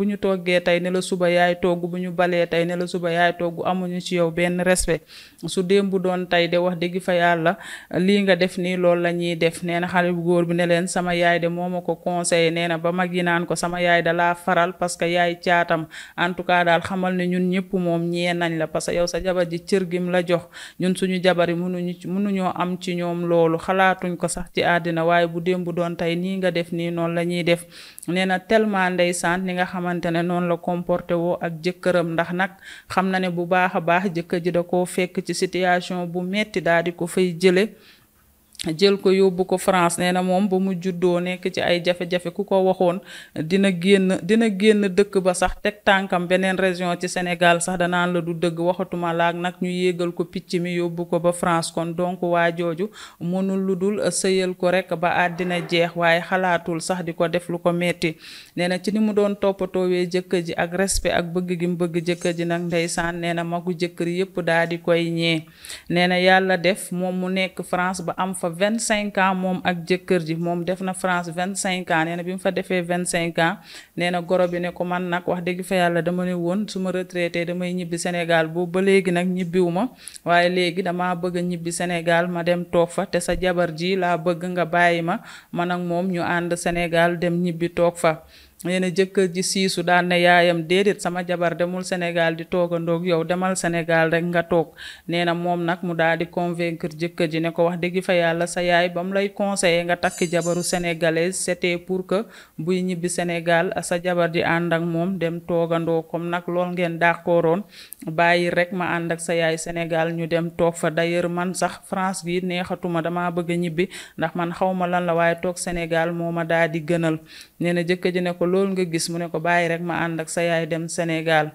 ñu toggee tey ne la suba yaay togg, bu ñu balee tey ne la suba yaay togg, amuñu ci yow benn respect. su démb doon tey de wax dëgg fa yàlla lii nga def nii loolu la ñuy def. nee na xale bu góor bi ne leen sama yaay de moo ma ko conseillé, nee na ba mag yi naan ko sama yaay da laa faral parce que yaay caatam, en tout cas daal xamal ne ñun ñëpp moom ñee nañ la, parce que yow sa jabar ji cër gim la jox ñun suñu jabar yi mënuñoo am ci ñoom loolu, xalaatuñ ko sax ci àddina, waaye bu démb doon tey nii nga def nii noonu la ñuy def. nee na tellement ndeysaan ni nga xamante ne noonu la comporté woo ak jëkkëram, ndax nag xam na ne bu baax a baax jëkkër ji da koo fekk ci situation bu metti daal di ko fay jël ko yóbbu ko France. nee na moom ba mu juddoo nekk ci ay jafe-jafe ku ko waxoon dina génn dëkk ba sax teg tànkam beneen région ci Sénégal sax danaan la du dëgg, waxatuma laak nag ñu yéegal ko picc mi yóbbu ko ba France. kon donc waa jooju mënul lu dul sëyal ko rek ba àddina jeex, waaye xalaatul sax di ko def lu ko metti. nee na ci ni mu doon toppatoowee jëkkër ji ak respect ak bëgg gi mu bëgg jëkkër ji nag ndeysaan nee na magu jëkkër yépp daal di koy ñee. nee na yàlla def moom mu nekk France ba am fa 25 ans moom ak jëkkër ji, moom def na France 25 ans. nee na bi mu fa defee 25 ans nee na goro bi ne ko man nag wax dëgg fa yàlla dama ne woon su ma retraité damay ñibbi Sénégal boobu ba léegi nag ñibbiwu ma, waaye léegi dama bëgg a ñibbi Sénégal ma dem toog fa, te sa jabar ji laa bëgg nga bàyyi ma man ak moom ñu ànd Sénégal dem ñibbi toog fa. nee na jëkkër ji siisu daan ne yaayam déedéet sama jabar demul Sénégal di toogandoog yow demal Sénégal rek nga toog nee na moom nag mu daal di convaincre jëkkër ji ne ko wax dëgg fa yàlla sa yaay ba mu lay conseiller nga takk jabaru sénégalaise c'était pour que buy ñibbi Sénégal sa jabar di ànd ak moom dem toogandoo comme nag lool ngeen d'accordoon bàyyi rek ma ànd ak sa yaay Sénégal ñu dem toog fa d'ailleurs man sax France gi neexatuma dama bëgg a ñibbi ndax man xawma lan la waaye toog Sénégal moo ma daal di gënal nee na jëkkër ji ne ko loolu nga gis mu ne ko bàyyi rek ma ànd ak sa yaay dem Sénégal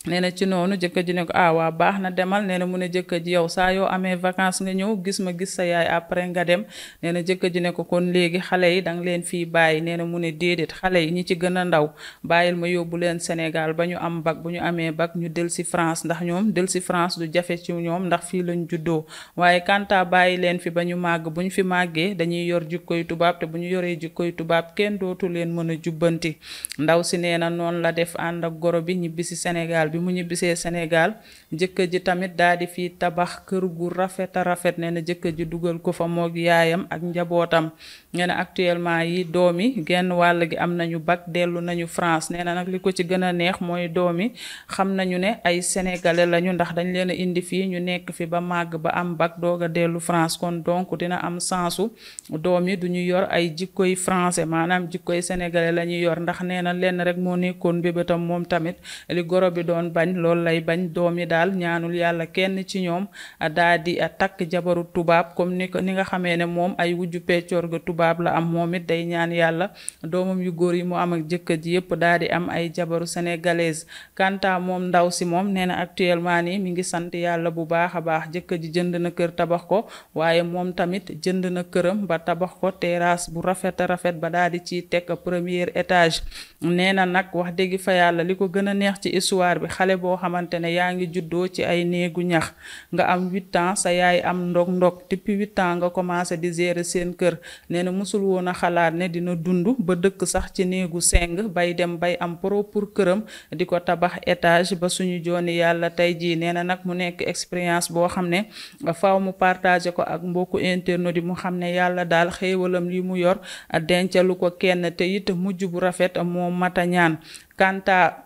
nee na ci noonu jëkkër ji ne ko waa baax na demal nee na mu ne jëkkër ji yow saa yoo amee vacances nga ñëw gis ma gis sa yaay après nga dem nee na jëkkër ji ne ko kon léegi xale yi danga leen fii bàyyi nee na mu ne déedéet xale yi ñi ci gën a ndaw bàyyil ma yóbbu leen Sénégal ba ñu am bac bu ñu amee bac ñu del si France ndax ñoom del si France du jafe ci ñoom ndax fii lañ juddoo waaye kanta bàyyi leen fi ba ñu màgg bu ñu fi màggee dañuy yor jikkoy tubaab te bu ñu yoree jikkoy tubaab kenn dootu leen mën a jubbanti ndaw si nee na noonu la def ànd ak goro bi ñibbi si Sénégal bi mu ñibbisee Sénégal jëkkër ji tamit daal di fii tabax kër gu rafet a rafet nee na jëkkër ji dugal ko fa moog yaayam ak njabootam nee na actuellement yi doomi genn wàll gi am nañu bac dellu nañu France nee na nag li ko ci gën a neex mooy doomi xam nañu ne ay sénégalais lañu ndax dañ leen a indi fii ñu nekk fi ba màgg ba am bac doog a dellu France kon donc dina am sensu doomi du ñu yor ay jikkoy français maanaam jikkoy sénégalais la ñuy yor ndax nee na lenn rek moo nekkoon bébétam moom tamit li goro bi doon bañ loolu lay bañ doom yi daal ñaanul yàlla kenn ci ñoom daa di takk jabaru tubaab comme ni nga xamee ne moom ay wujju peccoor ga tubaab la am moom it day ñaan yàlla doomam yu góor yi mu am ak jëkkër ji yépp daa di am ay jabaru sénégalaise kanta moom ndaw si moom nee na actuellement nii mi ngi sant yàlla bu baax a baax jëkkër ji jënd na kër tabax ko waaye moom tamit jënd na këram ba tabax ko terrasse bu rafet a rafet ba daa di ciy teg premier étage nee na nag wax dëgg fa yàlla li ko gën a neex ci histoire bi xale boo xamante ne yaa ngi juddoo ci ay néegu ñax nga am 8 ans sa yaay am ndog depuis 8 ans nga commencé di gérer seen kër nee na musul woon a xalaat ne dina dund ba dëkk sax ci néegu seng bay dem bay am propre këram di ko tabax étage ba suñu jooni yàlla tey jii nee na nag mu nekk expérience boo xam ne faaw mu partager ko ak mbokku internet yi mu xam ne yàlla daal xéewalam li mu yor dencalu ko kenn te it mujj bu rafet moo mata ñaan kanta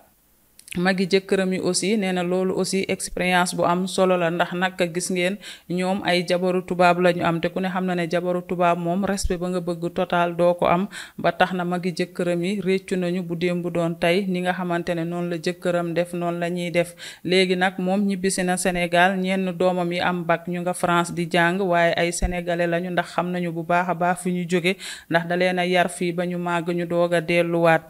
magi jëkkëram yi aussi nee na loolu aussi expérience bu am solo la ndax nag gis ngeen ñoom ay jabaru tubaab la ñu am te ku ne xam na ne jabaru tubaab moom respect ba nga bëgg total doo ko am ba tax na magi jëkkëram yi réccu nañu bu démb doon tey ni nga xamante ne noonu la jëkkëram def noonu la ñuy def léegi nag moom ñibbisi na Sénégal ñenn doomam yi am bac ñu nga France di jàng waaye ay sénégalais lañu ndax xam nañu bu baax a baax fi ñu jóge ndax da leen a yar fii ba ñu màgg ñu doog a delluwaat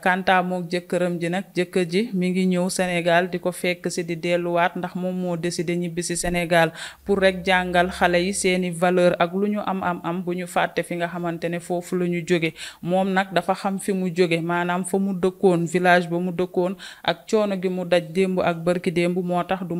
kanta mook jëkkëram ji nag jëkkër ji mi ngi ñëw Sénégal di ko fekk si di delluwaat ndax moom moo décidé ñibbi si Sénégal pour rek jàngal xale yi seeni valeur ak lu ñu am bu ñu fàtte fi nga xamante ne foofu la ñu jóge moom nag dafa xam fi mu jóge maanaam fa mu dëkkoon village ba mu dëkkoon ak coono gi mu daj démb ak barki démb moo tax du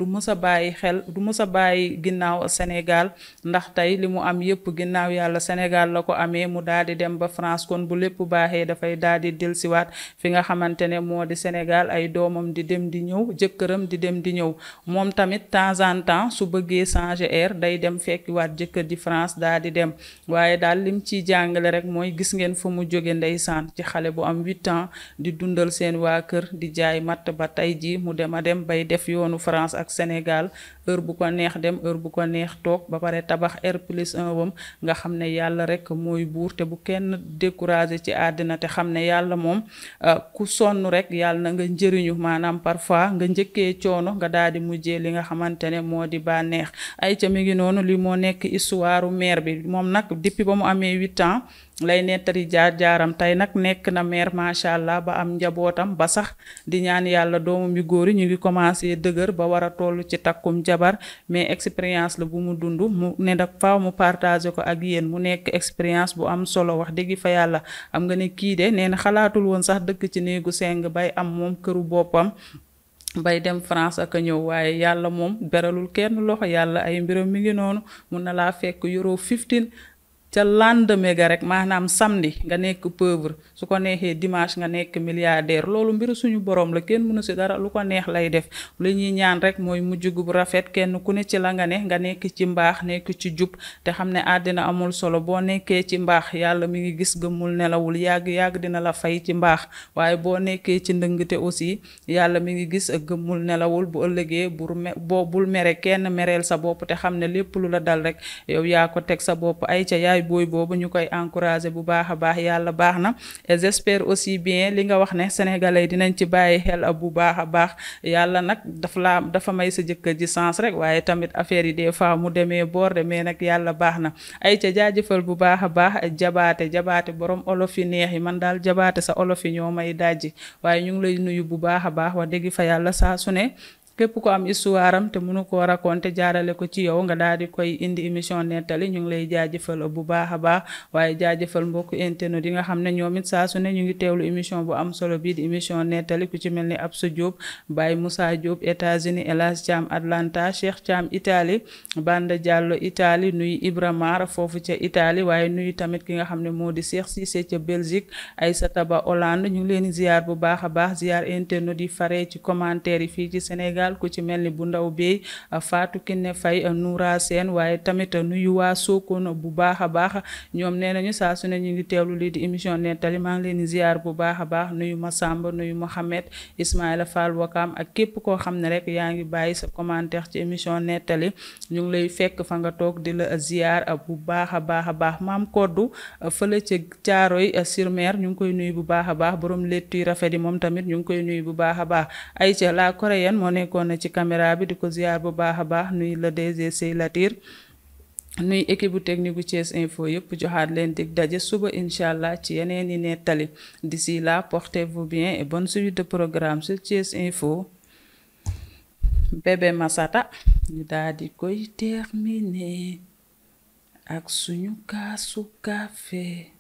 mës a bàyyi xel du mës a bàyyi ginnaaw Sénégal ndax tey li mu am yépp ginnaaw yàlla Sénégal la ko amee mu daal di dem ba France kon bu lépp baaxee dafay daal di delsiwaat fi nga xamante ne moo di Sénégal ay doomam di dem di ñëw jëkkëram di dem di ñëw moom tamit temps en temps su bëggee changer air day dem fekkiwaat jëkkër di France daal di dem waaye daal lim ciy jàngale rek mooy gis ngeen fa mu jóge ndeysaan ci xale bu am 8 ans di dundal seen waa kër di jaay matt ba tey ji mu dem a dem bay def yoonu France ak Sénégal heure bu ko neex dem heure bu ko neex toog ba pare tabax R+1 wam nga xam ne yàlla rek mooy buur te bu kenn découragé ci àddina te xam ne yàlla moom ku sonn rek yàlla na nga njëriñu maanaam parfois nga njëkkee coono nga daal di mujjee li nga xamante ne moo di bànneex ay ca mi ngi noonu li moo nekk histoire mère bi moom nag depuis ba mu amee 8 ans lay nettali jaar-jaaram tey nag nekk na mère macha allah ba am njabootam ba sax di ñaan yàlla doomam yu góor yi ñu ngi commencé dëgër ba war a toll ci takkum jabar mais expérience la bu mu dund mu ne nag faaw mu partager ko ak yéen mu nekk expérience bu am solo wax dëgg fa yàlla am nga ne kii de nee na xalaatul woon sax dëkk ci néegu seng bay am moom këru boppam bay dem France ak a ñëw waaye yàlla moom beralul kenn loxo yàlla ay mbiram mi ngi noonu mun na laa fekk yoroo 15 ca lendemain ga rek maanaam samedi nga nekk pauvre su ko neexee dimanche nga nekk milliardaire loolu mbiru suñu borom la kenn mënu si dara lu ko neex lay def li ñuy ñaan rek mooy mujj gu rafet kenn ku ne ci la nga ne nga nekk ci mbaax nekk ci jub te xam ne àddina amul solo boo nekkee ci mbaax yàlla mi ngi gis gëmmul nelawul yàgg-yàgg dina la fay ci mbaax waaye boo nekkee ci ndëngte aussi yàlla mi ngi gis gëmmul nelawul bu ëllëgee bul mere kenn mereel sa bopp te xam ne lépp lu la dal rek yow yaa ko teg sa bopp ay ca yaay booy boobu ñu koy encourager bu baax a baax yàlla baax na et j'espère aussi bien li nga wax ne sénégalais dinañ ci bàyyi xel bu baax a baax yàlla nag dafa may sa jëkkër ji sens rek waaye tamit affaire yi des fois mu demee boor de mais nag yàlla baax na ay ca jaajëfal bu baax a baax jabaate borom olof yi neex yi man daal jabaate sa olof yi ñoo may dajji waaye ñu ngi lay nuyu bu baax a baax wax dëgg fa yàlla saa su ne képp ko am histoire am te mënu koo raconter jaarale ko ci yow nga daal di koy indi émission nettali ñu ngi lay jaajëfal bu baax a baax waaye jaajëfal mbokku internet yi nga xam ne ñoom it saa su ne ñu ngi teewlu émission bu am solo bii di émission nettali ku ci mel ni Absa Diop Baye Moussa Diop États-Unis El Hadj Thiam Atlanta Cheikh Thiam Italie Banda Diallo Italie nuyu Ibramar foofu ca Italie waaye nuyu tamit ki nga xam ne moo di Cheikh Cissé ca Belgique Aïssata Ba Hollande ñu ngi leen di ziar bu baax a baax ziar internet yi faree ci commentaire yi fii ci Sénégal ku ci mel ni bu ndaw bey Fatou Kiné Faye Noura Sène waaye tamit nuyu waa Sokone bu baax a baax ñoom nee nañu saa su ne ñu ngi teewlu lii di émission nettali maa ngi leen di ziar bu baax a baax nuyu Massamba nuyu Mohamed Ismaïla Fall Wakam ak képp koo xam ne rek yaa ngi bàyyi sa commentaire ci émission nettali ñu ngi lay fekk fa nga toog di la ziar bu baax a baax maam koddu fële ca Caaroy sur Mer ñu ngi koy nuyu bu baax a baax borom lettu yu rafet yi moom tamit ñu ngi koy nuyu bu baax a baax Aïcha la coréenne moo nekkoon na ci caméra bi di ko ziar bu baax a baax nuy la DG Sey Latir nuy équipe bu technique bu Thiès Info yëpp joxaat leen dig daje suba incha allah ci yeneen i nettali d'ici là portez-vous bien et bonne suite de programme sur Thiès Info. Bébé Massata ñu daal di koy terminer ak suñu kaasu café